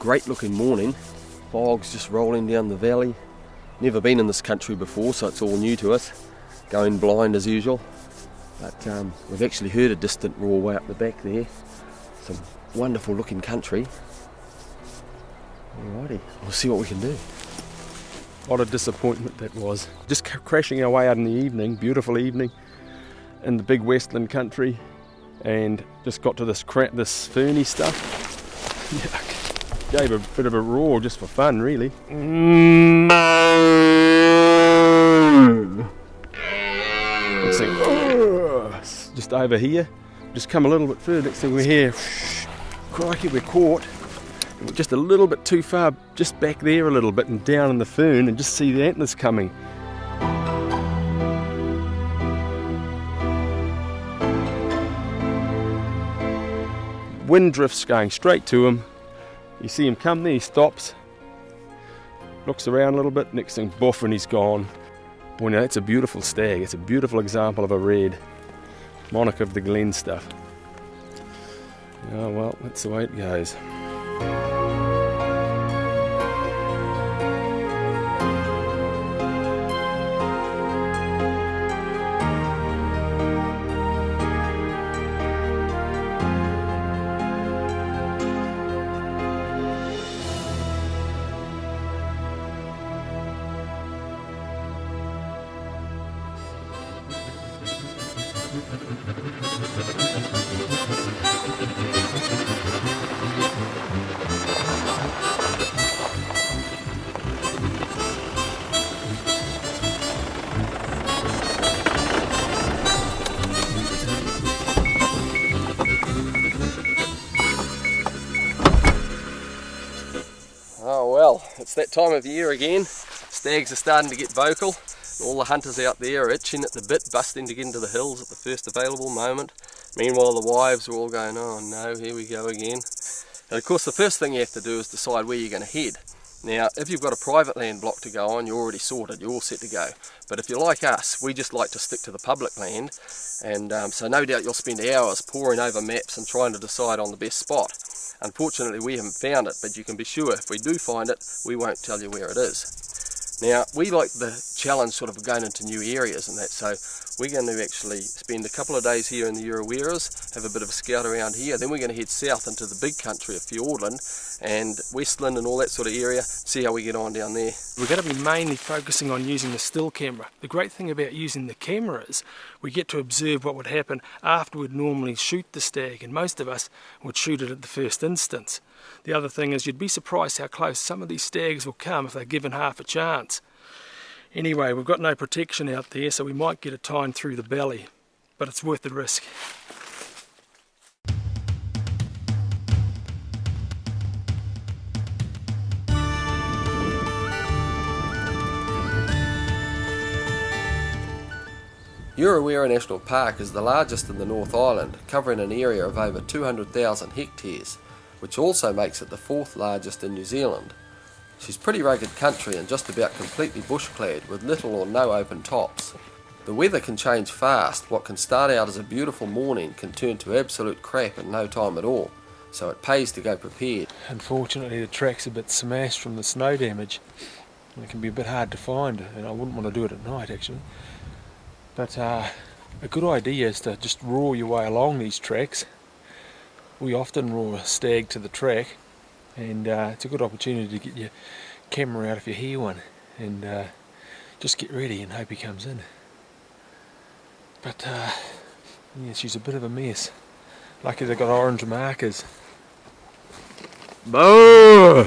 great looking morning. Fog's just rolling down the valley. Never been in this country before, so it's all new to us. Going blind as usual. But we've actually heard a distant roar way up the back there. Some wonderful looking country. Alrighty, we'll see what we can do. What a disappointment that was. Just crashing our way out in the evening, beautiful evening, in the big westland country, and just got to this ferny stuff. Gave a bit of a roar just for fun, really. Just over here, just come a little bit further. Next thing we hear, crikey, we're caught. We're just a little bit too far, just back there a little bit and down in the fern, and just see the antlers coming. Wind drifts going straight to him. You see him come there, he stops, looks around a little bit, next thing, boof, and he's gone. Boy, now that's a beautiful stag. It's a beautiful example of a red. Monarch of the Glen stuff. Oh well, that's the way it goes. Oh well, it's that time of year again. Stags are starting to get vocal. All the hunters out there are itching at the bit, busting to get into the hills at the first available moment. Meanwhile, the wives are all going, oh no, here we go again. And of course, the first thing you have to do is decide where you're going to head. Now, if you've got a private land block to go on, you're already sorted, you're all set to go. But if you're like us, we just like to stick to the public land, and so no doubt you'll spend hours poring over maps and trying to decide on the best spot. Unfortunately, we haven't found it, but you can be sure if we do find it, we won't tell you where it is. Now, we like the challenge sort of going into new areas and that, so we're going to actually spend a couple of days here in the Uraweras, have a bit of a scout around here, then we're going to head south into the big country of Fiordland and Westland and all that sort of area, see how we get on down there. We're going to be mainly focusing on using the still camera. The great thing about using the camera is we get to observe what would happen after we'd normally shoot the stag, and most of us would shoot it at the first instance. The other thing is you'd be surprised how close some of these stags will come if they're given half a chance. Anyway, we've got no protection out there, so we might get a tine through the belly, but it's worth the risk. Uraweera National Park is the largest in the North Island, covering an area of over 200,000 hectares, which also makes it the fourth largest in New Zealand. She's pretty rugged country and just about completely bush-clad with little or no open tops. The weather can change fast. What can start out as a beautiful morning can turn to absolute crap in no time at all, so it pays to go prepared. Unfortunately, the track's a bit smashed from the snow damage, and it can be a bit hard to find, and I wouldn't want to do it at night actually. But a good idea is to just roar your way along these tracks. We often roar a stag to the track, and it's a good opportunity to get your camera out if you hear one, and just get ready and hope he comes in. But yeah, she's a bit of a mess. Lucky they've got orange markers. Boo!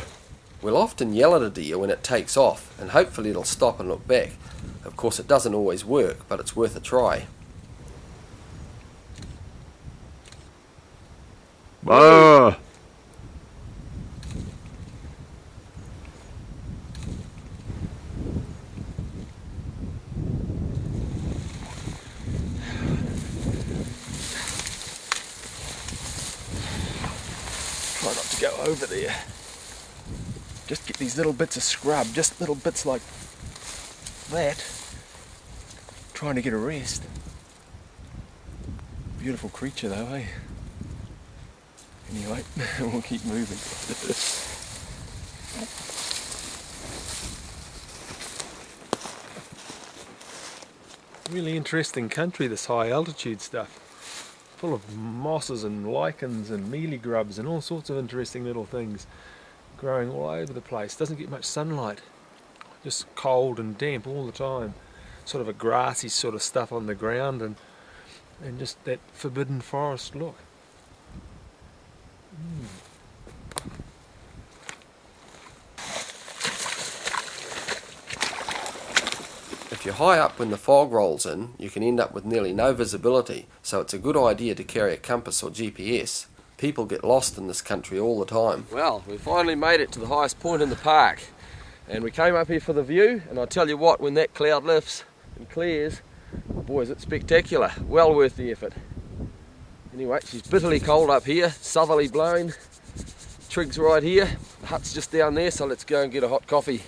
We'll often yell at a deer when it takes off, and hopefully it'll stop and look back. Of course, it doesn't always work, but it's worth a try. Boo! Try not to go over there. Just get these little bits of scrub, just little bits like that. Trying to get a rest. Beautiful creature though, eh? Anyway, we'll keep moving. Really interesting country, this high altitude stuff. Full of mosses and lichens and mealy grubs and all sorts of interesting little things growing all over the place. Doesn't get much sunlight, just cold and damp all the time. Sort of a grassy sort of stuff on the ground, and just that forbidden forest look. If you're high up when the fog rolls in, you can end up with nearly no visibility, so it's a good idea to carry a compass or GPS. People get lost in this country all the time. Well, we finally made it to the highest point in the park, and we came up here for the view, and I tell you what, when that cloud lifts and clears, boy, is it spectacular. Well worth the effort. Anyway, she's bitterly cold up here, southerly blowing. Trig's right here, the hut's just down there, so let's go and get a hot coffee.